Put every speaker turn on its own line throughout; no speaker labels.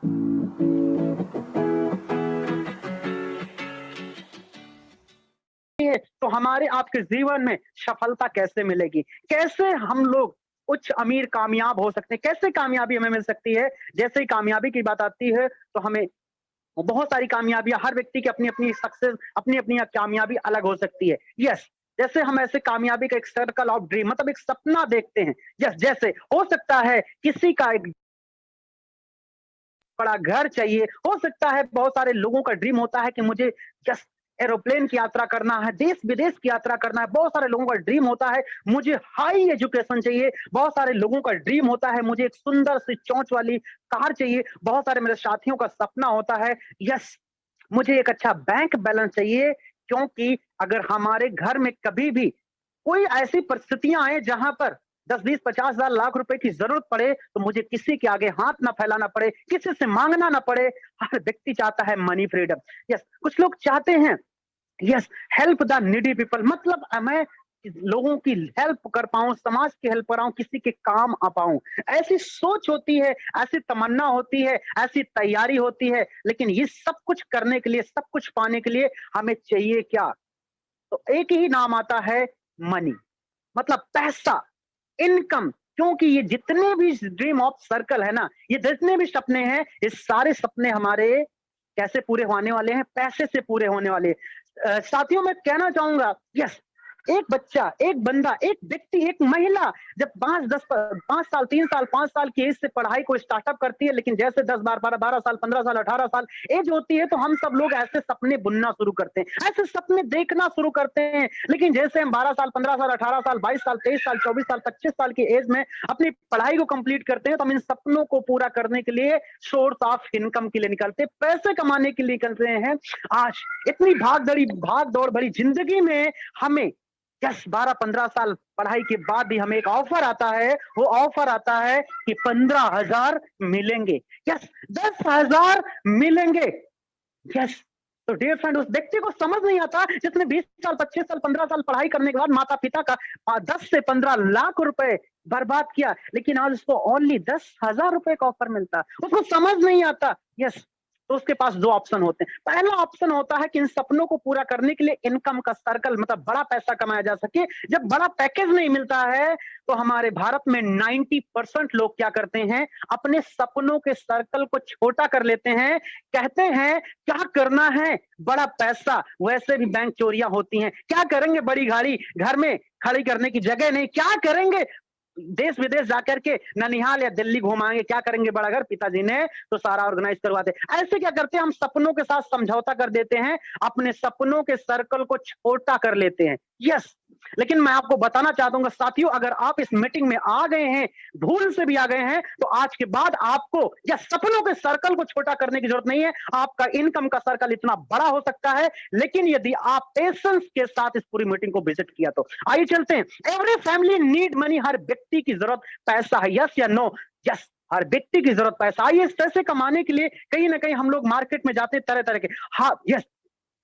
है, तो हमारे आपके जीवन में सफलता कैसे मिलेगी? कैसे हम लोग उच्च अमीर कामयाब हो सकते हैं? कैसे कामयाबी हमें मिल सकती है? जैसे ही कामयाबी की बात आती है, तो हमें बहुत सारी कामयाबियाँ हर व्यक्ति की अपनी-अपनी सक्सेस अपनी-अपनी कामयाबी अलग हो सकती है। यस, जैसे हम ऐसे कामयाबी का एक सर्कल ऑफ ड्रीम मतलब एक सपना देखते हैं। यस, जैसे हो सकता है किसी का एक बड़ा घर चाहिए, हो सकता है बहुत सारे लोगों का ड्रीम होता है कि मुझे जस्ट एरोप्लेन की यात्रा करना है, देश-विदेश की यात्रा करना है, बहुत सारे लोगों का ड्रीम होता है, मुझे हाई एजुकेशन चाहिए, बहुत सारे लोगों का ड्रीम होता है, मुझे एक सुंदर सी चोंच वाली कार चाहिए, बहुत सारे मेरे साथियों का सपना होता है, यस मुझे एक अच्छा बैंक बैलेंस चाहिए क्योंकि अगर हमारे घर में कभी भी कोई ऐसी परिस्थितियां आए जहां पर 10-20, 50,000 लाख रुपए की जरूरत पड़े तो मुझे किसी के आगे हाथ ना फैलाना पड़े, किसी से मांगना ना पड़े। हर व्यक्ति चाहता है मनी फ्रीडम। यस, कुछ लोग चाहते हैं yes help the needy people मतलब मैं लोगों की हेल्प कर पाऊं, समाज की हेल्प कराऊं, किसी के काम आ पाऊं। ऐसी सोच होती है, ऐसी तमन्ना होती है, ऐसी तैयारी होती है, लेकिन ये सब कुछ करने के लिए, सब कुछ पाने के लिए हमें चाहिए क्या? तो एक ही नाम आता है मनी, मतलब पैसा, इनकम। क्योंकि ये जितने भी ड्रीम ऑफ सर्कल है ना, ये जितने भी सपने हैं, ये सारे सपने हमारे कैसे पूरे होने वाले हैं? पैसे से पूरे होने वाले हैं। साथियों मैं कहना चाहूंगा यस एक बच्चा, एक बंदा, एक व्यक्ति, एक महिला जब 5 साल, 3 साल, 5 साल की एज से पढ़ाई को स्टार्टअप करती है, लेकिन जैसे 10, 12 साल, 15 साल, 18 साल एज होती है, तो हम सब लोग ऐसे सपने बुनना शुरू करते हैं, ऐसे सपने देखना शुरू करते हैं। लेकिन जैसे हम 12 साल, 15 साल, 18 साल, 22 साल, 23 साल, 24 साल, 25 साल की एज में अपनी पढ़ाई को कंप्लीट करते हैं, तो हम इन सपनों को पूरा करने के लिए सोर्स ऑफ इनकम के लिए निकलते हैं, पैसे कमाने के लिए निकलते हैं। आज इतनी भाग दौड़ भरी जिंदगी में हमें 10, 12, 15 साल पढ़ाई के बाद भी हमें एक ऑफर आता है, वो ऑफर आता है कि 15,000 मिलेंगे। यस, 10,000 मिलेंगे। यस, तो डियर फ्रेंड उस व्यक्ति को समझ नहीं आता जिसने 20 साल, 25 साल, 15 साल पढ़ाई करने के बाद माता-पिता का 10 से 15 लाख रुपए बर्बाद किया, लेकिन आज उसको ओनली 10,000 रुपए का ऑफर मिलता है। उसको समझ नहीं आता। यस, तो उसके पास 2 ऑप्शन होते हैं। पहला ऑप्शन होता है कि इन सपनों को पूरा करने के लिए इनकम का सर्कल मतलब बड़ा पैसा कमाया जा सके। जब बड़ा पैकेज नहीं मिलता है, तो हमारे भारत में 90% लोग क्या करते हैं, अपने सपनों के सर्कल को छोटा कर लेते हैं। कहते हैं क्या करना है बड़ा पैसा, वैसे भी बैंक चोरियां होती हैं, क्या करेंगे बड़ी गाड़ी घर में खड़ी करने की जगह नहीं, क्या करेंगे देश विदेश जाकर के ननिहाल या दिल्ली घुमाएंगे, क्या करेंगे बड़ा घर, पिताजी ने तो सारा ऑर्गेनाइज करवाते। ऐसे क्या करते हैं हम सपनों के साथ समझौता कर देते हैं, अपने सपनों के सर्कल को छोटा कर लेते हैं। यस, लेकिन मैं आपको बताना चाहता हूँ साथियों, अगर आप इस मीटिंग में आ गए हैं, भूल से भी आ गए हैं, तो आज के बाद आपको या सपनों के सर्कल को छोटा करने की जरूरत नहीं है। आपका इनकम का सर्कल इतना बड़ा हो सकता है, लेकिन यदि आप पेशेंस के साथ इस पूरी मीटिंग को विजिट किया तो। आइए चलते हैं। एवरी फैमिली नीड मनी, हर व्यक्ति की जरूरत पैसा है। यस या नो? यस, हर व्यक्ति की जरूरत पैसा। आइए इस पैसे कमाने के लिए कहीं ना कहीं हम लोग मार्केट में जाते हैं तरह तरह के। हाँ yes,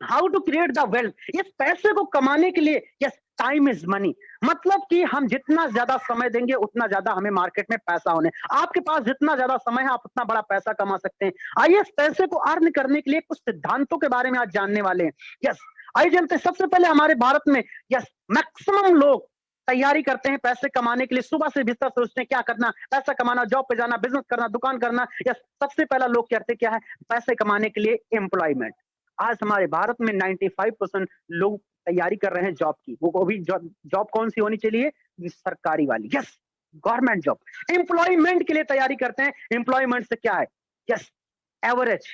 how to create the wealth, इस पैसे को कमाने के लिए यस टाइम इज मनी, मतलब कि हम जितना ज्यादा समय देंगे उतना ज्यादा हमें मार्केट में पैसा होने। आपके पास जितना ज्यादा समय है आप उतना बड़ा पैसा कमा सकते हैं। आइए इस पैसे को अर्न करने के लिए कुछ सिद्धांतों के बारे में आज जानने वाले हैं। यस, आइए जानते हैं। सबसे पहले हमारे भारत में यस मैक्सिमम लोग तैयारी करते हैं पैसे कमाने के लिए, सुबह से बिस्तर सोचते हैं क्या करना, पैसा कमाना, जॉब पे जाना, बिजनेस करना, दुकान करना। यस, सबसे पहला लोग करते क्या है, पैसे कमाने के लिए एम्प्लॉयमेंट। आज हमारे भारत में 95% लोग तैयारी कर रहे हैं जॉब की। वो भी जॉब जॉब कौन सी होनी चाहिए, सरकारी वाली। Yes, government job. एम्प्लॉयमेंट के लिए तैयारी करते हैं। एम्प्लॉयमेंट से क्या है, यस एवरेज।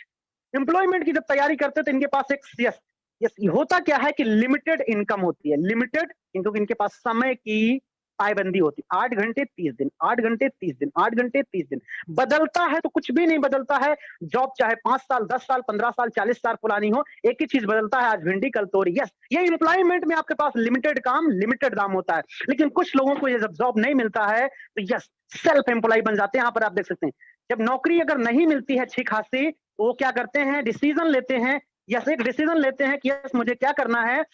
एम्प्लॉयमेंट की जब तैयारी करते हैं तो इनके पास एक यस यस होता क्या है कि लिमिटेड इनकम होती है, लिमिटेड, क्योंकि इनके पास समय की पाबंदी होती है। 8 घंटे 30 दिन, 8 घंटे 30 दिन, 8 घंटे 30 दिन। बदलता है तो कुछ भी नहीं बदलता है। जॉब चाहे 5 साल, 10 साल, 15 साल, 40 साल पुरानी हो, एक ही चीज बदलता है, आज भिंडी कल तोरी। यस, ये एम्प्लॉयमेंट में आपके पास लिमिटेड काम, लिमिटेड दाम होता है। लेकिन कुछ लोगों को ये जब जॉब नहीं मिलता है तो यस सेल्फ एम्प्लॉय बन जाते हैं। यहाँ पर आप देख सकते हैं, जब नौकरी अगर नहीं मिलती है अच्छी खासी, तो वो क्या करते हैं, डिसीजन लेते हैं यस, एक डिसीजन लेते हैं कि यस मुझे क्या करना है,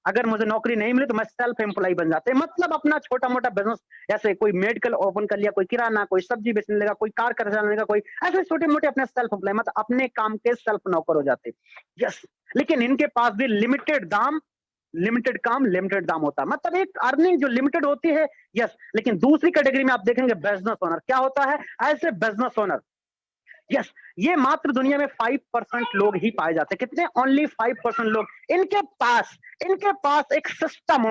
अगर मुझे नौकरी नहीं मिली तो मैं सेल्फ एम्प्लॉय बन जाते हैं, मतलब अपना छोटा-मोटा बिज़नेस, जैसे कोई मेडिकल ओपन कर लिया, कोई किराना, कोई सब्जी बेचने लगा, कोई कार चलाने लगा, कोई ऐसे छोटे-मोटे अपने सेल्फ एम्प्लॉय, मतलब अपने काम के सेल्फ नौकर हो जाते हैं। यस, लेकिन इनके पास भी लिमिटेड काम, लिमिटेड दाम होता है, मतलब एक अर्निंग जो लिमिटेड होती है। यस, लेकिन दूसरी कैटेगरी में आप देखेंगे बिज़नेस ओनर, क्या होता है? As a business owner, yes, ये मात्र दुनिया में 5% लोग ही पाए जाते हैं। कितने? ओनली 5% लोग। इनके पास एक सिस्टम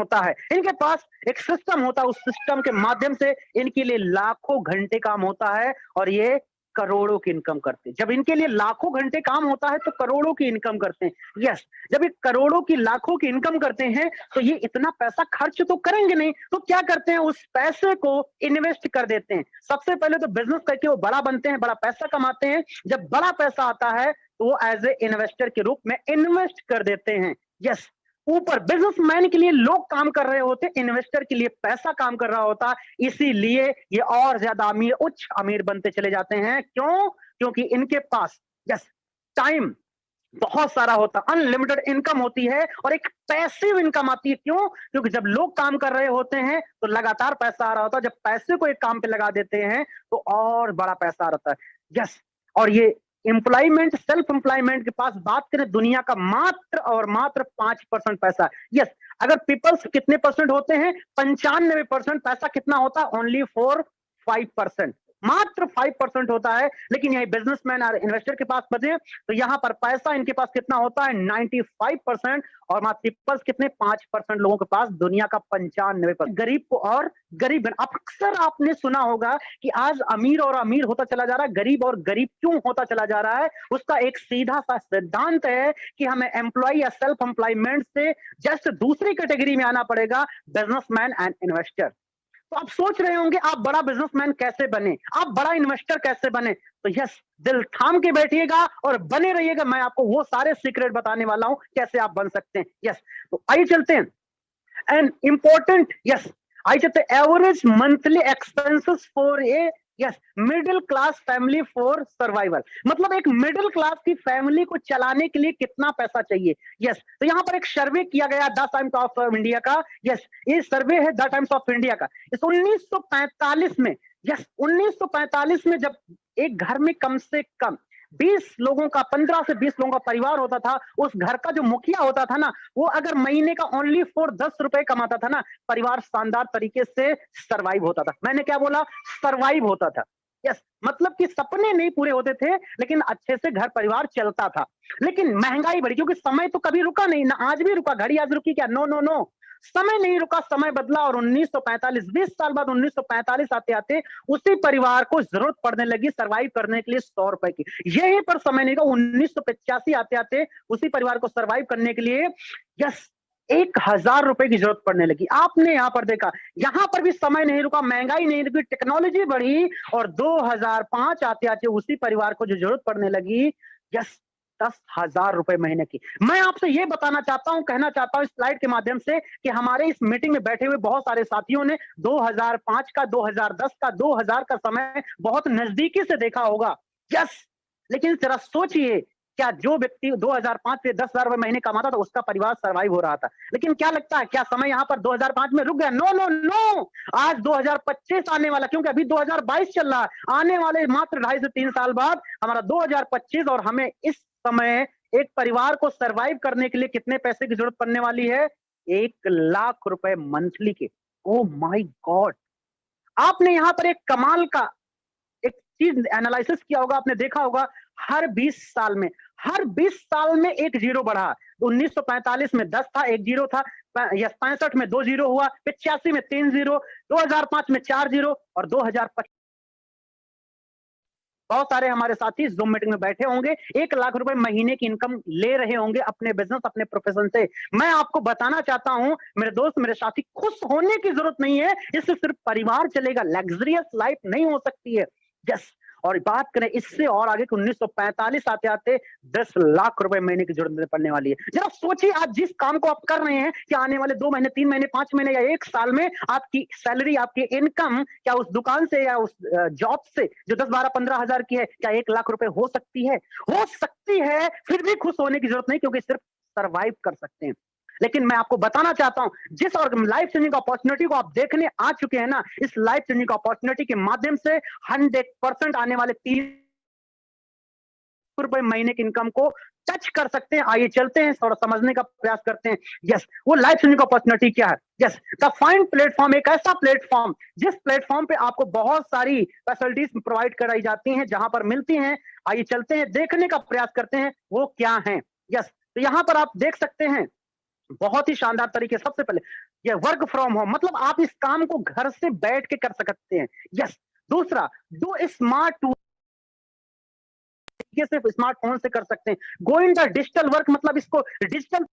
होता है, उस सिस्टम के माध्यम से इनके लिए लाखों घंटे काम होता है और ये करोड़ों की इनकम करते हैं। जब इनके लिए लाखों घंटे काम होता है तो करोड़ों की इनकम करते हैं। यस, जब ये करोड़ों की, लाखों की इनकम करते हैं तो ये इतना पैसा खर्च तो करेंगे नहीं, तो क्या करते हैं? उस पैसे को इन्वेस्ट कर देते हैं। सबसे पहले तो बिजनेस करके वो बड़ा बनते हैं, बड़ा पैसा कमाते हैं। जब बड़ा पैसा आता है तो वो एज ए इन्वेस्टर के रूप में इन्वेस्ट कर देते हैं। यस, ऊपर बिजनेसमैन के लिए लोग काम कर रहे होते, इन्वेस्टर के लिए पैसा काम कर रहा होता, इसीलिए ये और ज्यादा अमीर, उच्च अमीर बनते चले जाते हैं। क्यों? क्योंकि इनके पास यस टाइम बहुत सारा होता, अनलिमिटेड इनकम होती है और एक पैसिव इनकम आती है। क्यों? क्योंकि जब लोग काम कर रहे होते हैं तो लगातार पैसा आ रहा होता है, जब पैसे को एक काम पे लगा देते हैं तो और बड़ा पैसा आ रहा है। यस, और ये एम्प्लॉयमेंट, सेल्फ एम्प्लॉयमेंट के पास बात करें, दुनिया का मात्र और मात्र 5% पैसा। यस, अगर पीपल्स कितने परसेंट होते हैं? 95% पैसा कितना होता है? ओनली फॉर 5%, मात्र 5% होता है। लेकिन यही बिजनेसमैन और इन्वेस्टर के पास बचे तो यहां पर पैसा इनके पास कितना होता है? 95%, और मात्र पीपल्स कितने? 5% लोगों के पास, दुनिया का 95%। गरीब को और गरीब अक्सर आपने सुना होगा कि आज अमीर और अमीर होता चला जा रहा है, गरीब और गरीब क्यों होता चला जा रहा है? उसका एक सीधा सा सिद्धांत है कि हमें एम्प्लॉय या सेल्फ एम्प्लॉयमेंट से जस्ट दूसरी कैटेगरी में आना पड़ेगा, बिजनेसमैन एंड इन्वेस्टर। तो आप सोच रहे होंगे आप बड़ा बिजनेसमैन कैसे बने, आप बड़ा इन्वेस्टर कैसे बने? तो यस, दिल थाम के बैठिएगा और बने रहिएगा, मैं आपको वो सारे सीक्रेट बताने वाला हूं कैसे आप बन सकते हैं। यस, तो आइए चलते हैं। एंड इंपॉर्टेंट, यस, आइए चलते हैं। Average monthly expenses for a yes middle class family for survival, मतलब एक मिडिल क्लास की फैमिली को चलाने के लिए कितना पैसा चाहिए। यस, तो यहां पर एक सर्वे किया गया द टाइम्स ऑफ इंडिया का। यस, ये सर्वे है द टाइम्स ऑफ इंडिया का। इस 1945 में, यस 1945 में जब एक घर में कम से कम 20 लोगों का, 15 से 20 लोगों का परिवार होता था, उस घर का जो मुखिया होता था ना, वो अगर महीने का ओनली फॉर 10 रुपए कमाता था ना, परिवार शानदार तरीके से सर्वाइव होता था। मैंने क्या बोला? सर्वाइव होता था। यस, मतलब कि सपने नहीं पूरे होते थे लेकिन अच्छे से घर परिवार चलता था। लेकिन महंगाई बढ़ी, क्योंकि समय तो कभी रुका नहीं ना, आज भी रुका, घड़ी आज रुकी क्या? नो नो नो, समय नहीं रुका, समय बदला। और 1945, 20 साल बाद 1945 आते आते उसी परिवार को जरूरत पड़ने लगी सरवाइव करने के लिए 100 रुपए की। यहीं पर समय नहीं रुका, 1985 आते आते उसी परिवार को सरवाइव करने के लिए यस 1000 रुपए की जरूरत पड़ने लगी। आपने यहां पर देखा, यहां पर भी समय नहीं रुका, महंगाई नहीं रुकी, टेक्नोलॉजी बढ़ी और 2005 आते आते उसी परिवार को जो जरूरत पड़ने लगी यस 10,000 रुपए महीने की। मैं आपसे ये बताना चाहता हूं, कहना चाहता हूं इस स्लाइड के माध्यम से कि हमारे इस मीटिंग में बैठे हुए बहुत सारे साथियों ने 2005 का, 2010 का, 2000 का समय बहुत नजदीकी से देखा होगा। यस, लेकिन जरा सोचिए, क्या जो व्यक्ति 2005 से 10,000 रुपए महीने कमाता था उसका परिवार सर्वाइव हो रहा था? लेकिन क्या लगता है, क्या समय यहां पर 2005 में रुक गया? नो नो नो, आज 2025 आने वाला, क्योंकि अभी 2022 चल रहा है। आने वाले मात्र 2.5 से 3 साल बाद हमारा 2025, और हमें इस समय एक परिवार को सर्वाइव करने के लिए कितने पैसे की जरूरत पड़ने वाली है? 1,00,000 रुपए मंथली के। ओ माय गॉड! आपने यहां पर एक कमाल का एक चीज एनालिसिस किया होगा, आपने देखा होगा, हर 20 साल में एक जीरो बढ़ा। 1945 में 10 था, एक जीरो था, या 65 में 2 जीरो हुआ, 85 में 3 जीरो, 2005 में 4 जीरो, और 2025 बहुत सारे हमारे साथी जूम मीटिंग में बैठे होंगे, 1,00,000 रुपए महीने की इनकम ले रहे होंगे अपने बिजनेस, अपने प्रोफेशन से। मैं आपको बताना चाहता हूं मेरे दोस्त, मेरे साथी, खुश होने की जरूरत नहीं है, इससे सिर्फ परिवार चलेगा, लग्जरियस लाइफ नहीं हो सकती है। यस, और बात करें इससे और आगे कि 1945 आते आते 10 लाख रुपए महीने की जरूरत पड़ने वाली है। जरा सोचिए, आप जिस काम को आप कर रहे हैं, कि आने वाले 2 महीने, 3 महीने, 5 महीने या 1 साल में आपकी सैलरी, आपकी इनकम क्या उस दुकान से या उस जॉब से जो 10, 12, 15 हजार की है, क्या 1 लाख रुपए हो सकती है? हो सकती है, फिर भी खुश होने की जरूरत नहीं, क्योंकि सिर्फ सर्वाइव कर सकते हैं। लेकिन मैं आपको बताना चाहता हूं, जिस और लाइफ चेंजिंग अपॉर्चुनिटी को आप देखने आ चुके हैं ना, इस लाइफ चेंजिंग अपॉर्चुनिटी के माध्यम से 100% आने वाले 30 रुपए महीने की इनकम को टच कर सकते हैं। आइए चलते हैं, थोड़ा समझने का प्रयास करते हैं। यस, वो लाइफ चेंजिंग अपॉर्चुनिटी क्या है? यस, द फाइंड प्लेटफॉर्म एक ऐसा प्लेटफॉर्म जिस प्लेटफॉर्म पे आपको बहुत सारी फैसिलिटीज प्रोवाइड कराई जाती हैं, जहां पर मिलती हैं। आइए चलते हैं, देखने का प्रयास करते हैं वो क्या है। यस, तो यहां पर आप देख सकते हैं बहुत ही शानदार तरीके। सबसे पहले ये वर्क फ्रॉम होम, मतलब आप इस काम को घर से बैठ के कर सकते हैं। यस, दूसरा, डू स्मार्ट टू, ये सिर्फ स्मार्टफोन से कर सकते हैं। गो इन द डिजिटल वर्क, मतलब इसको डिजिटल।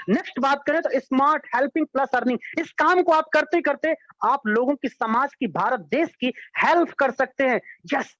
नेक्स्ट बात करें तो स्मार्ट हेल्पिंग प्लस अर्निंग, इस काम को आप करते करते आप लोगों की, समाज की, भारत देश की हेल्प कर सकते हैं। यस,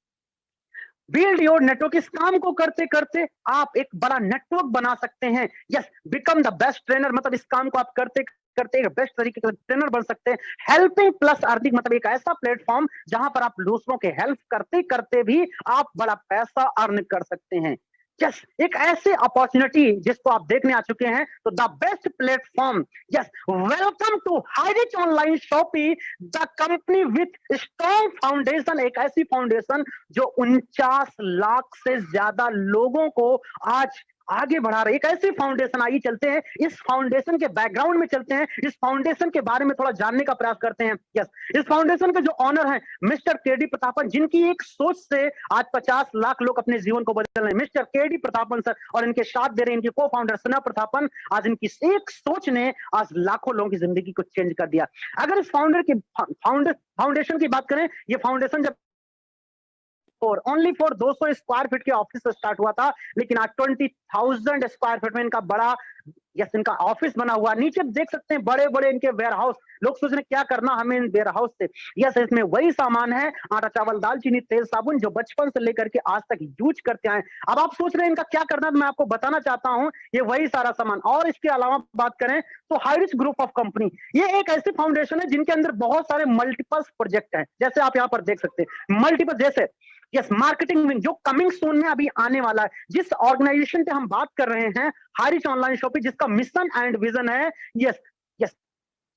बिल्ड योर नेटवर्क, इस काम को करते करते आप एक बड़ा नेटवर्क बना सकते हैं। Yes, become the best trainer, मतलब इस काम को आप करते करते एक बेस्ट तरीके का ट्रेनर बन सकते हैं। हेल्पिंग प्लस अर्निंग, मतलब एक ऐसा प्लेटफॉर्म जहां पर आप दूसरों के हेल्प करते करते भी आप बड़ा पैसा अर्न कर सकते हैं। यस, एक ऐसी अपॉर्चुनिटी जिसको आप देखने आ चुके हैं, तो the best platform. Yes, welcome to Hirich online shopping, the company with strong foundation, एक ऐसी फाउंडेशन जो 49 लाख से ज्यादा लोगों को आज आगे बढ़ा रही है। एक ऐसी फाउंडेशन, आइए चलते हैं इस फाउंडेशन के बैकग्राउंड में, चलते हैं इस फाउंडेशन के बारे में थोड़ा जानने का प्रयास करते हैं। यस, इस फाउंडेशन के जो ऑनर हैं मिस्टर केडी प्रतापन, जिनकी एक सोच से आज 50 लाख लोग अपने जीवन को बदल रहे हैं। मिस्टर केडी प्रतापन सर, और इनके साथ दे रहे हैं इनके को फाउंडर सना प्रतापन। आज इनकी एक सोच ने आज लाखों लोगों की जिंदगी को चेंज कर दिया। अगर इस फाउंडेशन की बात करें, ये फाउंडेशन जब ओनली फॉर 200 स्क्वायर फीट के ऑफिस से स्टार्ट हुआ था, लेकिन आज 20,000 स्क्वायर फीट में इनका बड़ा, यस, इनका ऑफिस बना हुआ। नीचे देख सकते हैं बड़े बड़े इनके वेयर हाउस। लोग सोच रहे हैं क्या करना हमें इन वेयर हाउस से। यस, इसमें वही सामान है, आटा, चावल, दाल, चीनी, तेल, साबुन, जो बचपन से लेकर के आज तक यूज करते आए। अब आप सोच रहे हैं इनका क्या करना है, तो मैं आपको बताना चाहता हूं, ये वही सारा सामान। और इसके अलावा बात करें तो हाईरिच ग्रुप ऑफ कंपनी, ये एक ऐसी फाउंडेशन है जिनके अंदर बहुत सारे मल्टीपल्स प्रोजेक्ट हैं। जैसे आप यहाँ पर देख सकते हैं मल्टीपल, जैसे यस, मार्केटिंग विंग जो कमिंग सून में अभी आने वाला है। जिस ऑर्गेनाइजेशन पे हम बात कर रहे हैं, हाईरिच ऑनलाइन शॉपिंग, जिसका मिशन एंड विजन है, yes yes,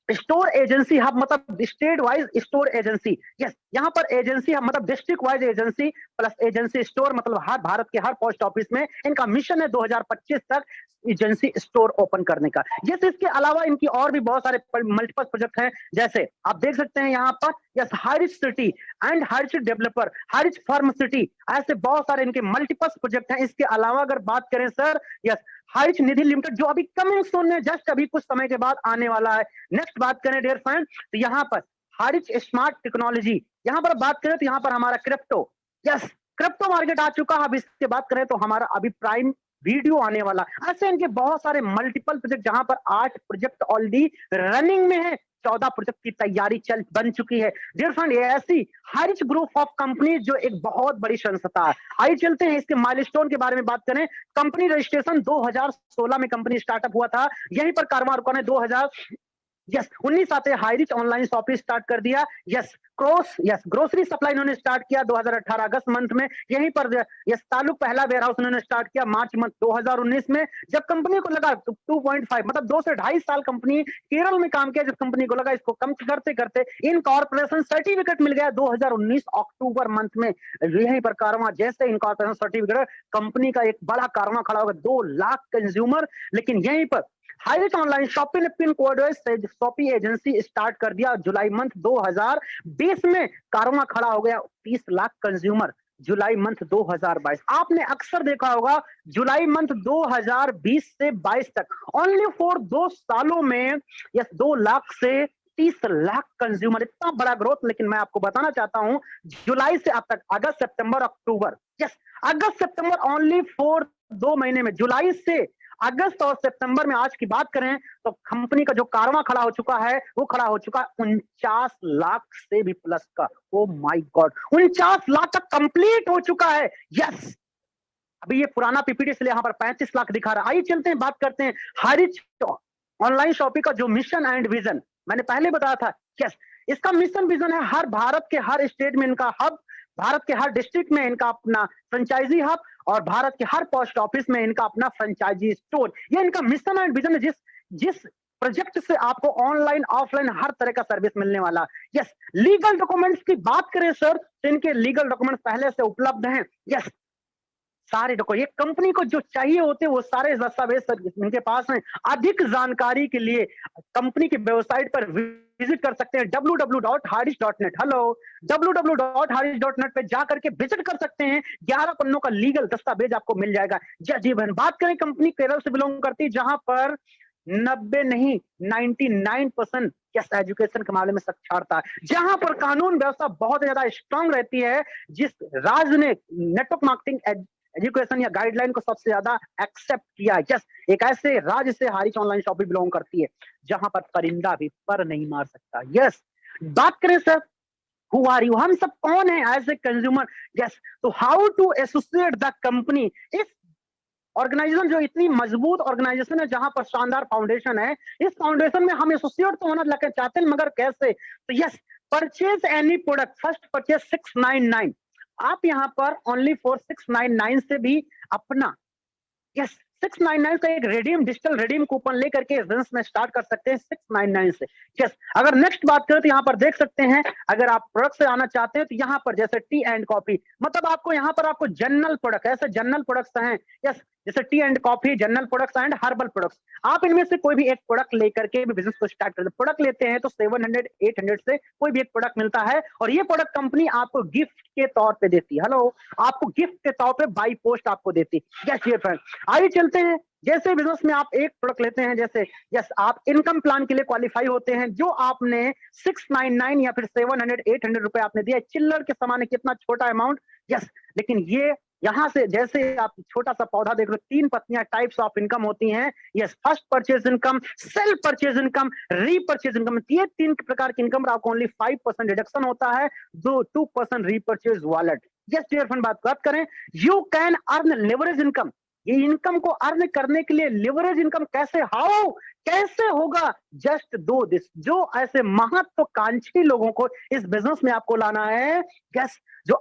store agency hub, मतलब state wise store agency. Yes, यहाँ पर एजेंसी हब मतलब district wise agency plus agency store, मतलब हर भारत के हर पोस्ट ऑफिस में इनका मिशन है 2025 तक एजेंसी स्टोर ओपन करने का। यस, इसके अलावा इनकी और भी बहुत सारे मल्टीपल प्रोजेक्ट हैं। जैसे आप देख सकते हैं यहाँ पर, yes, Hirich city and Hirich developer, Hirich farm city, ऐसे बहुत सारे इनके मल्टीपल प्रोजेक्ट हैं। इसके अलावा अगर बात करें सर, यस, हाईरिच निधि लिमिटेड, जो अभी कमिंग सून में जस्ट अभी कुछ समय के बाद आने वाला है। नेक्स्ट बात करें डियर फ्रेंड, तो यहाँ पर हाईरिच स्मार्ट टेक्नोलॉजी, यहाँ पर बात करें तो यहाँ पर हमारा क्रिप्टो, यस, क्रिप्टो मार्केट आ चुका है। अब इसके बात करें तो हमारा अभी प्राइम वीडियो आने वाला। ऐसे इनके बहुत सारे मल्टीपल प्रोजेक्ट, जहां पर 8 प्रोजेक्ट ऑलरेडी रनिंग में है, 14 प्रोजेक्ट की तैयारी बन चुकी है। डियर फ्रेंड, ये ऐसी हाईरिच ग्रुप ऑफ कंपनी जो एक बहुत बड़ी संस्था है। आइए चलते हैं इसके माइलस्टोन के बारे में बात करें। कंपनी रजिस्ट्रेशन 2016 में कंपनी स्टार्टअप हुआ था। यहीं पर कारवां रुका ने 2000 यस 19 आते हाईरिच ऑनलाइन शॉपिंग स्टार्ट कर दिया। यस, ग्रोसरी सप्लाई इन्होंने स्टार्ट किया 2018 अगस्त मंथ में। यहीं पर यस तालुक पहला वेयर हाउस उन्होंने स्टार्ट किया मार्च मंथ 2019 में। जब कंपनी को लगा 2.5 मतलब 2 से 2.5 साल कंपनी केरल में काम किया। जब कंपनी को लगा इसको कम करते करते इनकॉर्पोरेशन सर्टिफिकेट मिल गया 2019 अक्टूबर मंथ में। यहीं पर कारवां जैसे इनकॉर्पोरेशन सर्टिफिकेट, कंपनी का एक बड़ा कारवां खड़ा होगा, 2 लाख कंज्यूमर। लेकिन यहीं पर हाईरिच ऑनलाइन शॉपिंग ने pin code shopping agency start कर दिया जुलाई मंथ 2020 में। कारवां खड़ा हो गया 30 लाख कंज्यूमर जुलाई मंथ 2022। आपने अक्सर देखा होगा जुलाई मंथ 2020 से 22 तक ओनली फॉर 2 सालों में यस 2 लाख से 30 लाख कंज्यूमर, इतना बड़ा ग्रोथ। लेकिन मैं आपको बताना चाहता हूं जुलाई से अब तक अगस्त सितंबर अक्टूबर, यस अगस्त सितंबर ओनली फॉर 2 महीने में, जुलाई से अगस्त और सितंबर में आज की बात करें तो कंपनी का जो कारवां खड़ा हो चुका है वो खड़ा हो चुका है 49 लाख से भी प्लस का। ओ माय गॉड, 49 लाख तक कंप्लीट हो चुका है। यस, अभी ये पुराना पीपीटी इसलिए यहाँ पर 35 लाख दिखा रहा है। आइए चलते हैं, बात करते हैं हारिज ऑनलाइन शॉपिंग का जो मिशन एंड विजन मैंने पहले बताया था। यस, इसका मिशन विजन है हर भारत के हर स्टेट में इनका हब, भारत के हर डिस्ट्रिक्ट में इनका अपना फ्रेंचाइजी हब और भारत के हर पोस्ट ऑफिस में इनका अपना फ्रेंचाइजी स्टोर। ये इनका मिशन एंड विजन है, जिस प्रोजेक्ट से आपको ऑनलाइन ऑफलाइन हर तरह का सर्विस मिलने वाला। यस, लीगल डॉक्यूमेंट्स की बात करें सर तो इनके लीगल डॉक्यूमेंट्स पहले से उपलब्ध हैं। यस, सारे डॉक्यूमेंट, ये कंपनी को जो चाहिए होते हैं वो सारे दस्तावेज इनके पास हैं। अधिक जानकारी के लिए कंपनी की वेबसाइट पर विजिट कर सकते हैं www.harish.net। हेलो, www.harish.net पे जाकर के विजिट कर सकते हैं। 11 पन्नों का लीगल दस्तावेज आपको मिल जाएगा। जी बहन, बात करें कंपनी केरल से बिलोंग करती है जहां पर 90 नहीं 99% यस एजुकेशन के मामले में साक्षरता है, जहां पर कानून व्यवस्था बहुत ज्यादा स्ट्रांग रहती है। जिस राज्य ने नेटवर्क मार्केटिंग एजुकेशन या गाइडलाइन को सबसे ज्यादा एक्सेप्ट किया। यस, एक ऐसे राज्य से हारिज ऑनलाइन शॉपिंग बिलोंग करती है जहां पर परिंदा भी पर नहीं मार सकता। यस, बात करें सर हु आर यू, हम सब कौन है एज ए कंज्यूमर। यस, तो how to associate the company. इस ऑर्गेनाइजेशन जो इतनी मजबूत ऑर्गेनाइजेशन है जहां पर शानदार फाउंडेशन है, इस फाउंडेशन में हम एसोसिएट तो होना चाहते हैं मगर कैसे। तो yes, purchase any product, first purchase 699, आप यहां पर ओनली फॉर 699 से भी अपना यस 699 का एक रेडीम डिजिटल रेडीम कूपन लेकर के बिजनेस में स्टार्ट कर सकते हैं 699 से। यस, अगर नेक्स्ट बात करें तो यहाँ पर देख सकते हैं, अगर आप प्रोडक्ट से आना चाहते हैं तो यहाँ पर जैसे टी एंड कॉफी, मतलब आपको यहाँ पर आपको जनरल प्रोडक्ट, ऐसे जनरल प्रोडक्ट्स हैं यस, जैसे T and coffee, general products and herbal products, आप इनमें से कोई भी एक प्रोडक्ट लेकर के भी बिजनेस को स्टार्ट कर। प्रोडक्ट लेते हैं तो 700 800 से कोई भी एक प्रोडक्ट मिलता है और ये प्रोडक्ट कंपनी आपको गिफ्ट के तौर पे देती है। हेलो, आपको गिफ्ट के तौर पे बाई पोस्ट आपको देती है। यस ये फ्रेंड, आइए चलते हैं। जैसे बिजनेस में आप एक प्रोडक्ट लेते हैं, जैसे यस आप इनकम प्लान के लिए क्वालिफाई होते हैं, जो आपने 699 या फिर 700 800 रुपए आपने दिया, चिल्लर के समान है, कितना छोटा अमाउंट। यस, लेकिन ये यहां से जैसे आप छोटा सा पौधा देख लो, 3 पत्तियां टाइप्स ऑफ इनकम होती हैं। Yes, first purchase income, self purchase income, repurchase income, ये 3 प्रकार की इनकम पर आपको ओनली 5% डिडक्शन होता है, जो 2% repurchase wallet. Yes dear friend, बात करें you can earn leverage income. ये इनकम को अर्न करने के लिए लेवरेज इनकम कैसे, हाउ कैसे होगा, जस्ट दो दिस, जो ऐसे महत्वाकांक्षी लोगों को इस बिजनेस में आपको लाना है। यस, जो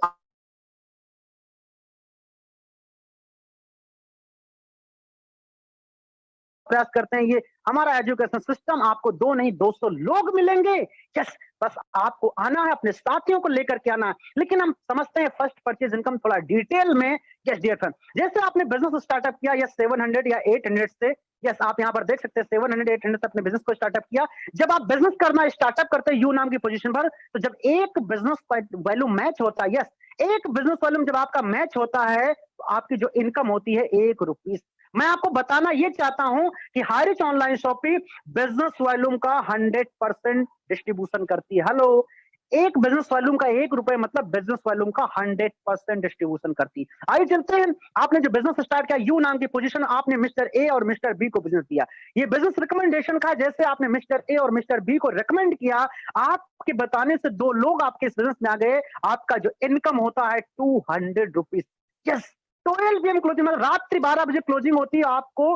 प्रयास करते हैं, ये हमारा एजुकेशन सिस्टम, आपको 2 नहीं 200 लोग मिलेंगे। यस, बस आपको आना है, अपने साथियों को लेकर के आना है। लेकिन हम समझते हैं फर्स्ट परचेज इनकम थोड़ा डिटेल में। यस डियर फ्रेंड, जैसे आपने बिजनेस स्टार्टअप किया यस 700 या 800 से, यस आप यहां पर देख सकते हैं 700 800 से अपने बिजनेस को स्टार्टअप किया। जब आप बिजनेस करना स्टार्टअप करते हैं यू नाम की पोजीशन पर, तो जब एक बिजनेस वैल्यू मैच होता है, यस एक बिजनेस वॉल्यूम जब आपका मैच होता है तो आपकी जो इनकम होती है 1 रुपीस। मैं आपको बताना ये चाहता हूं कि हारिज ऑनलाइन शॉपिंग बिजनेस वॉल्यूम का 100% डिस्ट्रीब्यूशन करती है। हेलो, एक बिजनेस वॉल्यूम का 1 रुपए मतलब बिजनेस वॉल्यूम का 100% डिस्ट्रीब्यूशन करती है। आइए चलते हैं, आपने जो बिजनेस स्टार्ट किया यू नाम की पोजीशन, आपने मिस्टर ए और मिस्टर बी को बिजनेस दिया। ये बिजनेस रिकमेंडेशन का, जैसे आपने मिस्टर ए और मिस्टर बी को रिकमेंड किया, आपके बताने से 2 लोग आपके इस बिजनेस में आ गए, आपका जो इनकम होता है 200 रुपीज। यस, 12 PM क्लोजिंग, मतलब रात्रि 12 बजे क्लोजिंग होती है, आपको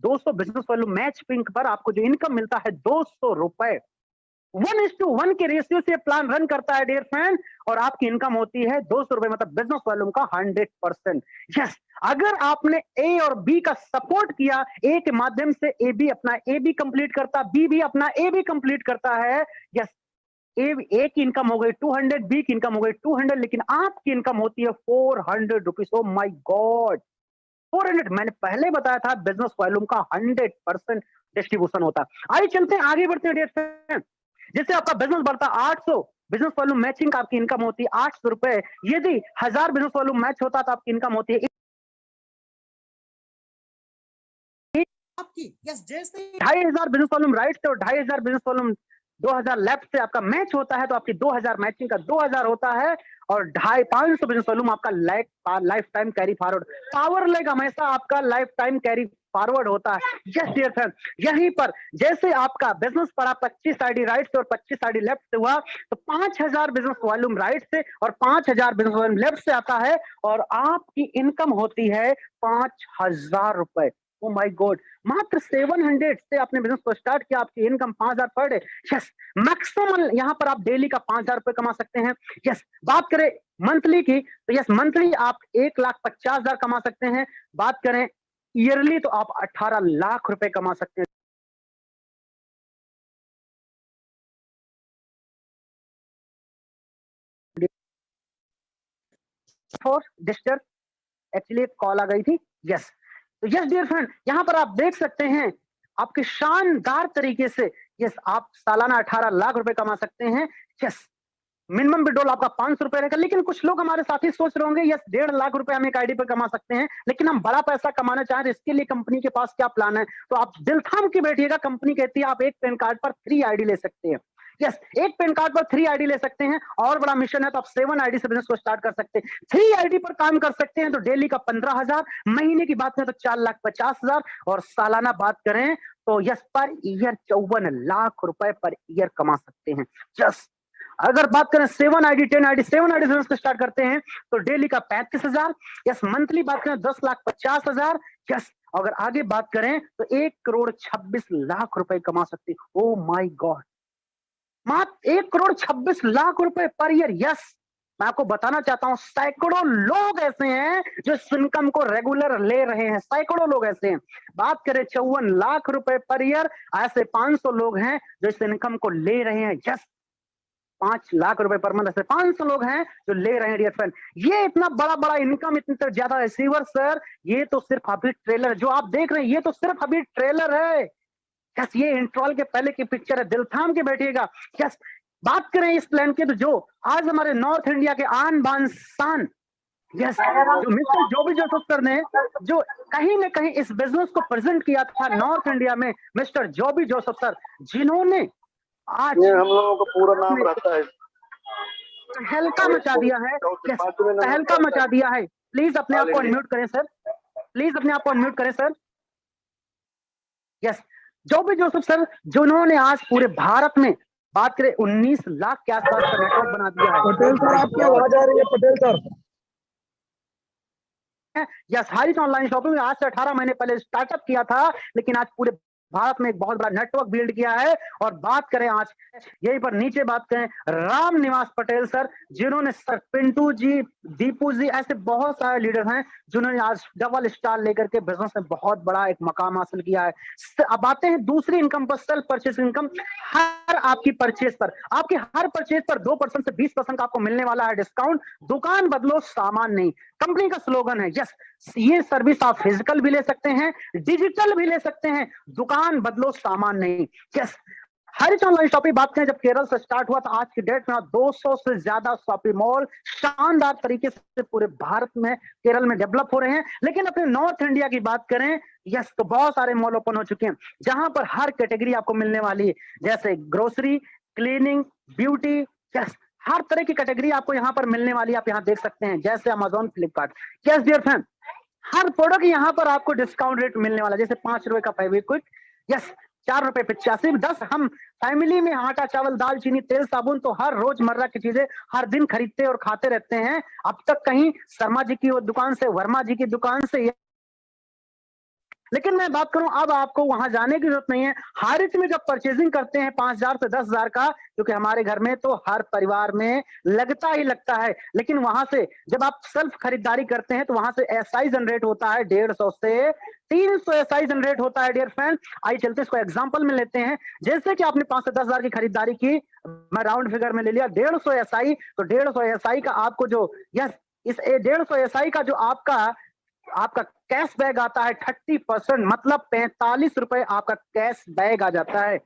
200 बिजनेस वॉल्यूम मैच पिंक पर आपको जो इनकम मिलता है 200 रुपए। 1:1 के रेशियो से प्लान रन करता है डियर फ्रेंड, और आपकी इनकम होती है 200 रुपए, मतलब बिजनेस वॉल्यूम का 100%। यस, अगर आपने ए और बी का सपोर्ट किया, ए के माध्यम से ए बी अपना ए बी कंप्लीट करता, बी भी अपना ए बी कंप्लीट करता है। यस, ए की इनकम हो गई 200, बी की इनकम हो गई 200, लेकिन आपकी इनकम होती है 400 रुपीज। ओ माई गॉड, 400। मैंने पहले बताया था बिजनेस वॉल्यूम का 100% डिस्ट्रीब्यूशन होता। आइए चलते हैं, आगे बढ़ते हैं डियर फ्रेंड। जैसे आपका बिजनेस बढ़ता 800, बिजनेस वॉल्यूम मैचिंग आपकी इनकम होती है 800 रुपए। यदि 1000 बिजनेस वॉल्यूम मैच होता तो आपकी इनकम होती है आपकी, यस जैसे 2500 बिजनेस वॉल्यूम राइट से और 2500 बिजनेस वॉल्यूम 2000 लेफ्ट से आपका मैच होता है तो आपकी 2000 मैचिंग का 2000 होता है और 550 बिजनेस वॉल्यूम आपका life time carry forward. Power leg हमेशा आपका लाइफ टाइम कैरी फॉरवर्ड होता है। यस डियर फ्रेंड, यहीं पर जैसे आपका बिजनेस पड़ा 25 आईडी राइट से और 25 आईडी लेफ्ट से हुआ तो 5000 बिजनेस वॉल्यूम राइट से और 5000 बिजनेस वॉल्यूम लेफ्ट से आता है और आपकी इनकम होती है 5000 रुपए। ओ माय गॉड, मात्र 700 से आपने बिजनेस को स्टार्ट किया, आपकी income 5000 per day. Yes, maximum यहाँ पर आप डेली का 5000 रुपए कमा सकते हैं। यस, बात करें मंथली की तो यस मंथली आप 1,50,000 कमा सकते हैं। बात करें ईयरली तो आप 18 लाख रुपए कमा सकते हैं। डिस्टर एक्चुअली कॉल आ गई थी। यस, तो यस डियर फ्रेंड, यहां पर आप देख सकते हैं आपके शानदार तरीके से यस आप सालाना 18 लाख रुपए कमा सकते हैं। यस, मिनिमम विड्रॉल आपका 500 रुपए रहेगा। लेकिन कुछ लोग हमारे साथी सोच रहे होंगे यस 1.5 लाख रुपए हम एक आईडी पर कमा सकते हैं, लेकिन हम बड़ा पैसा कमाना चाहें तो इसके लिए कंपनी के पास क्या प्लान है? तो आप दिल थाम के बैठिएगा, कंपनी कहती है आप एक पैन कार्ड पर 3 आईडी ले सकते हैं। यस, एक पैन कार्ड पर 3 आईडी ले सकते हैं और बड़ा मिशन है तो आप 7 आईडी से बिजनेस को स्टार्ट कर सकते हैं। 3 आईडी पर काम कर सकते हैं तो डेली का 15,000, महीने की बात करें तो 4,50,000 और सालाना बात करें तो यस पर ईयर 54 लाख रुपए पर ईयर कमा सकते हैं। यस, अगर बात करें 7 आईडी 10 आईडी 7 आईडी बिजनेस को स्टार्ट करते हैं तो डेली का 35,000। यस, मंथली बात करें 10,50,000। यस, अगर आगे बात करें तो 1,26,00,000 रुपए कमा सकते हैं। ओ माय गॉड, मात्र 1,26,00,000 रुपए पर ईयर। यस, मैं आपको बताना चाहता हूं सैकड़ों लोग ऐसे हैं जो इस इनकम को रेगुलर ले रहे हैं, सैकड़ों लोग ऐसे हैं। बात करें 54 लाख रुपए पर ईयर, ऐसे 500 लोग हैं जो इस इनकम को ले रहे हैं। यस, 5 लाख रुपए पर मंथ, ऐसे 500 लोग हैं जो ले रहे हैं डियर फ्रेंड। ये इतना बड़ा बड़ा इनकम, इतने ज्यादा रिसीवर सर, ये तो सिर्फ अभी ट्रेलर जो आप देख रहे हैं, ये तो सिर्फ अभी ट्रेलर है। यस, ये इंट्रोल के पहले की पिक्चर है, दिल थाम के बैठिएगा। यस, बात करें इस प्लान की तो जो आज हमारे नॉर्थ इंडिया के आन बान शान यस जो मिस्टर जोबी जोसेफ सर ने जो कहीं ना कहीं इस बिजनेस को प्रेजेंट किया था नॉर्थ इंडिया में, मिस्टर जोबी जोसेफ सर, जिन्होंने आज
हम लोगों का पूरा नाम रहता है,
तहलका मचा दिया है। तहलका मचा दिया है। प्लीज अपने आप को अनम्यूट करें सर, प्लीज अपने आप को अनम्यूट करें सर। यस, जोबी जोसेफ सर जिन्होंने आज पूरे भारत में बात करें 19 लाख के आसपास का नेटवर्क बना दिया है।
पटेल सर आपकी आवाज आ रही है? Patel sir,
yes, Haris online shopping आज से 18 महीने पहले स्टार्टअप किया था, लेकिन आज पूरे भारत में एक बहुत बड़ा नेटवर्क बिल्ड किया है। और बात करें आज यहीं पर नीचे बात करें राम निवास पटेल सर, जिन्होंने सर पिंटू जी, दीपू जी, ऐसे बहुत सारे लीडर हैं जिन्होंने आज डबल स्टार लेकर के बिजनेस में बहुत बड़ा एक मकाम हासिल किया है। अब आते हैं दूसरी इनकम पर, सेल्फ परचेज इनकम। हर आपकी परचेज पर, आपके हर परचेज पर 2% से 20% का आपको मिलने वाला है डिस्काउंट। दुकान बदलो सामान नहीं, कंपनी का स्लोगन है। यस, ये सर्विस आप फिजिकल भी ले सकते हैं, डिजिटल भी ले सकते हैं, दुकान बदलो सामान नहीं। यस, हरिच ऑनलाइन शॉपिंग बात करें जब केरल से स्टार्ट हुआ तो आज की डेट में 200 से ज्यादा शॉपिंग मॉल शानदार तरीके से पूरे भारत में केरल में डेवलप हो रहे हैं। लेकिन अपने नॉर्थ इंडिया की बात करें यस तो बहुत सारे मॉल ओपन हो चुके हैं जहां पर हर कैटेगरी आपको मिलने वाली है, जैसे ग्रोसरी, क्लीनिंग, ब्यूटी। यस, हर तरह की कैटेगरी आपको यहाँ पर मिलने वाली, आप यहाँ देख सकते हैं, जैसे Amazon, Flipkart. Yes dear friend, हर प्रोडक्ट यहाँ पर आपको डिस्काउंट रेट मिलने वाला, जैसे 5 रुपए का फेविक्विक, यस 4 रुपए 85, 10 हम फैमिली में आटा, चावल, दाल, चीनी, तेल, साबुन तो हर रोजमर्रा की चीजें हर दिन खरीदते और खाते रहते हैं। अब तक कहीं शर्मा जी की दुकान से, वर्मा जी की दुकान से, लेकिन मैं बात करूं अब आपको वहां जाने की जरूरत नहीं है। हारिच में जब परचेजिंग करते हैं 5,000 से 10,000 का, क्योंकि हमारे घर में तो हर परिवार में लगता ही लगता है, लेकिन वहां से जब आप सेल्फ खरीदारी करते हैं तो वहां से एसआई जनरेट होता है 150 से 300 एसआई जनरेट होता है डियर फ्रेंड। आइए चलते इसको एग्जांपल में लेते हैं। जैसे कि आपने 5 से 10,000 की खरीदारी की, मैं राउंड फिगर में ले लिया 150 एसआई, तो 150 एसआई का आपको जो यस इस 150 एसआई का जो आपका आपका कैश बैग आता है 30%, मतलब 45 रुपए आपका कैश बैग आ जाता है।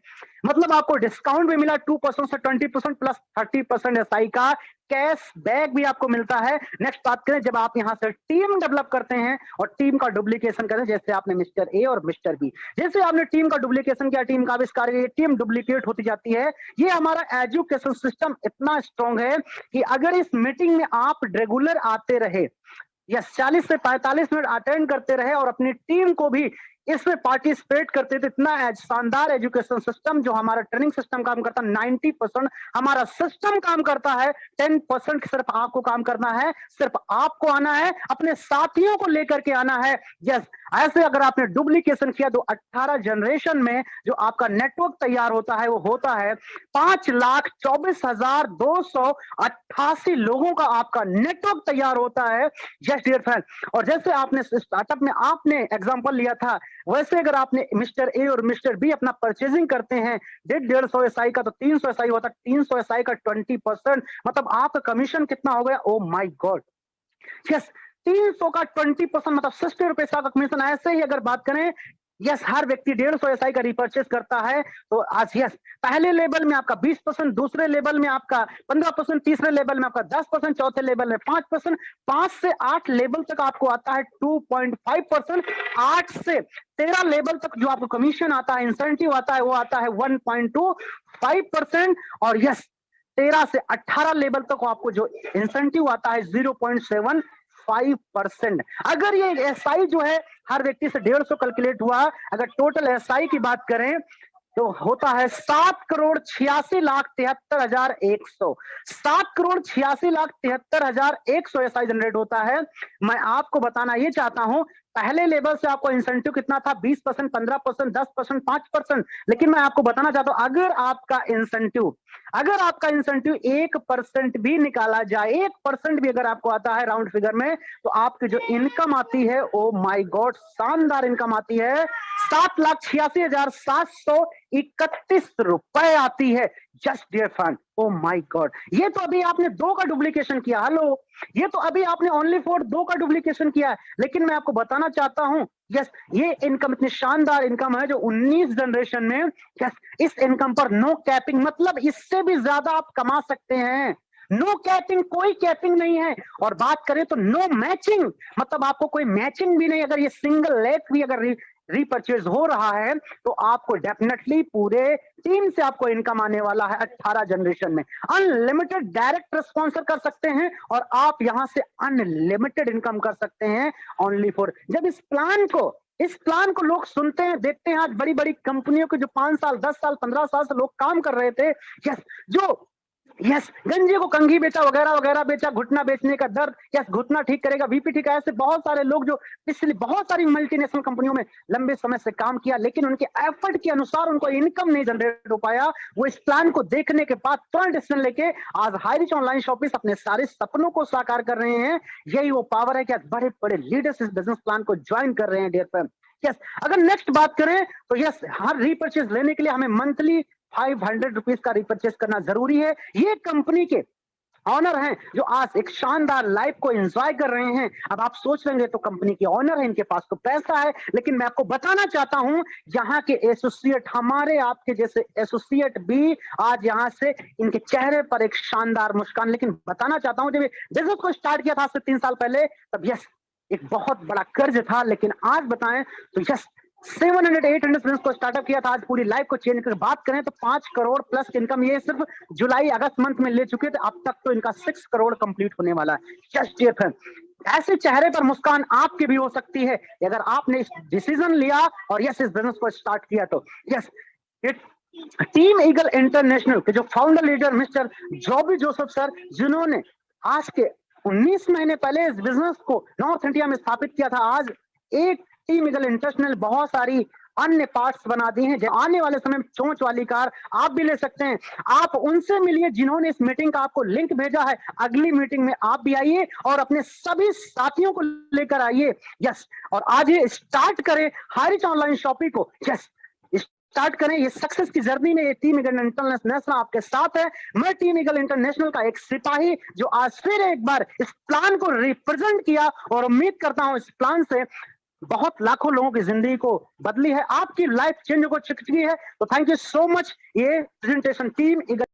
मतलब आपको डिस्काउंट भी मिला 2% से 20% प्लस 30% एसआई का कैश बैग भी आपको मिलता है। नेक्स्ट बात करें, जब आप यहां से टीम डेवलप करते हैं और टीम का डुप्लीकेशन करते हैं, जैसे आपने मिस्टर ए और मिस्टर बी, जैसे आपने टीम का डुप्लीकेशन किया, टीम का आविष्कार किया, टीम डुप्लीकेट होती जाती है। ये हमारा एजुकेशन सिस्टम इतना स्ट्रांग है कि अगर इस मीटिंग में आप रेगुलर आते रहे या 40 से 45 मिनट अटेंड करते रहे और अपनी टीम को भी इसमें पार्टिसिपेट करते थे, इतना शानदार एजुकेशन सिस्टम जो हमारा ट्रेनिंग सिस्टम काम करता है, 90% हमारा सिस्टम काम करता है, 10% सिर्फ आपको काम करना है, सिर्फ आपको आना है, अपने साथियों को लेकर के आना है। यस, ऐसे अगर आपने डुप्लीकेशन किया तो 18 जनरेशन में जो आपका नेटवर्क तैयार होता है वो होता है 5,24,288 लोगों का आपका नेटवर्क तैयार होता है। यस डियर फ्रेंड, और जैसे आपने स्टार्टअप में आपने एग्जांपल लिया था, वैसे अगर आपने मिस्टर ए और मिस्टर बी अपना परचेजिंग करते हैं 150 एसआई का, तो 300 एसआई होता है, 300 एसआई का 20%, मतलब आपका कमीशन कितना हो गया? ओ माय गॉड, यस, 300 का 20% मतलब 60 रुपए का कमीशन। ऐसे ही अगर बात करें, यस, हर व्यक्ति 150 एसआई का रिपर्चेस करता है, तो आज यस, पहले लेवल में आपका 20%, दूसरे लेवल में आपका 15%, तीसरे लेवल में आपका 10%, चौथे लेवल में 5%, 5 से 8 लेवल तक आपको आता है 2.5%, 8 से 13 लेवल तक जो आपको कमीशन आता है, इंसेंटिव आता है, वो आता है 1.25%, और यस 13 से 18 लेवल तक आपको जो इंसेंटिव आता है 0.75%। अगर ये एसआई जो है हर व्यक्ति से 150 कैलकुलेट हुआ, अगर टोटल एसआई की बात करें तो होता है 7,86,73,100, 7,86,73,100 एसआई जनरेट होता है। मैं आपको बताना ये चाहता हूं, पहले लेवल से आपको इंसेंटिव कितना था? 20%, 15%, 10%, 5%, लेकिन मैं आपको बताना चाहता हूं, अगर आपका इंसेंटिव 1% भी निकाला जाए, 1% भी अगर आपको आता है राउंड फिगर में, तो आपकी जो इनकम आती है, ओ माय गॉड, शानदार इनकम आती है, 7,86,731 रुपए आती है। Just dear friend, oh my god, ये तो अभी आपने 2 का डुप्लीकेशन किया। हेलो, ये तो अभी आपने ओनली फॉर 2 का डुप्लीकेशन किया है, लेकिन मैं आपको बताना चाहता हूं, यस, ये इनकम इतनी शानदार इनकम है जो 19 जनरेशन में, यस, इस इनकम पर नो कैपिंग, मतलब इससे भी ज्यादा आप कमा सकते हैं। नो कैपिंग, कोई कैपिंग नहीं है। और बात करें तो नो मैचिंग, मतलब आपको कोई मैचिंग भी नहीं। अगर ये सिंगल लेग भी अगर रीपरचेज हो रहा है तो आपको डेफिनेटली पूरे टीम से आपको इनकम आने वाला है 18 जनरेशन में। अनलिमिटेड डायरेक्ट स्पॉन्सर कर सकते हैं और आप यहां से अनलिमिटेड इनकम कर सकते हैं ओनली फॉर। जब इस प्लान को लोग सुनते हैं, देखते हैं, आज बड़ी बड़ी कंपनियों के जो 5 साल 10 साल 15 साल से लोग काम कर रहे थे, यस, जो यस गंजे को कंघी बेचा, वगैरह वगैरह बेचा, घुटना बेचने का दर्द, यस, घुटना ठीक करेगा, बीपी ठीक है, ऐसे बहुत सारे लोग जो पिछले बहुत सारी मल्टीनेशनल कंपनियों में लंबे समय से काम किया, लेकिन उनके एफर्ट के अनुसार उनको इनकम नहीं जनरेट हो पाया। वो इस प्लान को देखने के बाद तुरंत डिसीजन लेके आज हाईरिच ऑनलाइन शॉपिंग अपने सारे सपनों को साकार कर रहे हैं। यही वो पावर है कि आज बड़े बड़े लीडर्स इस बिजनेस प्लान को ज्वाइन कर रहे हैं डियर फ्रेंड। यस, अगर नेक्स्ट बात करें तो यस, हर रीपरचेज लेने के लिए हमें मंथली 500 रुपीज का रिपर्चेस करना जरूरी है। ये कंपनी के ऑनर हैं जो आज एक शानदार लाइफ को एंजॉय कर रहे हैं। अब आप सोच लेंगे तो कंपनी के ऑनर है, इनके पास तो पैसा है, लेकिन मैं आपको बताना चाहता हूं, यहाँ के एसोसिएट, हमारे आपके जैसे एसोसिएट भी आज यहाँ से इनके चेहरे पर एक शानदार मुस्कान। लेकिन बताना चाहता हूं, जब बिजनेस को स्टार्ट किया था आज से 3 साल पहले, तब यस एक बहुत बड़ा कर्ज था, लेकिन आज बताएं तो यस 700-800 बिजनेस को स्टार्टअप किया था, आज पूरी लाइफ को चेंज कर बात करें तो 5 करोड़ प्लस इनकम ये सिर्फ जुलाई अगस्त मंथ में ले चुके थे। अब तक तो इनका 6 करोड़ कंप्लीट होने वाला है। जस्ट ये फ्रेंड, ऐसे चेहरे पर मुस्कान आपकी भी हो सकती है अगर आपने इस डिसीजन लिया और यस इस बिजनेस को स्टार्ट किया तो। यस, टीम ईगल इंटरनेशनल के जो founder leader mister जॉबी Joseph sir, जिन्होंने आज के 19 महीने पहले इस बिजनेस को नॉर्थ इंडिया में स्थापित किया था, आज एक टीम ईगल इंटरनेशनल बहुत सारी अन्य पार्ट्स बना दी हैं। आने वाले समय में चोंच वाली कार आप भी ले सकते हैं। आप उनसे मिलिए जिन्होंने इस मीटिंग का आपको लिंक भेजा है। अगली मीटिंग में आप भी आइए और अपने सभी साथियों को लेकर आइए। यस, और आज ये स्टार्ट करें हाईरिच ऑनलाइन शॉपिंग को। यस, स्टार्ट करें। ये सक्सेस की जर्नी में ये टीम ईगल इंटरनेशनल आपके साथ है। मैं टीम ईगल इंटरनेशनल का एक सिपाही जो आज फिर एक बार इस प्लान को रिप्रेजेंट किया, और उम्मीद करता हूं इस प्लान से बहुत लाखों लोगों की जिंदगी को बदली है, आपकी लाइफ चेंज हो चुकी है। तो थैंक यू सो मच। ये प्रेजेंटेशन टीम ईगल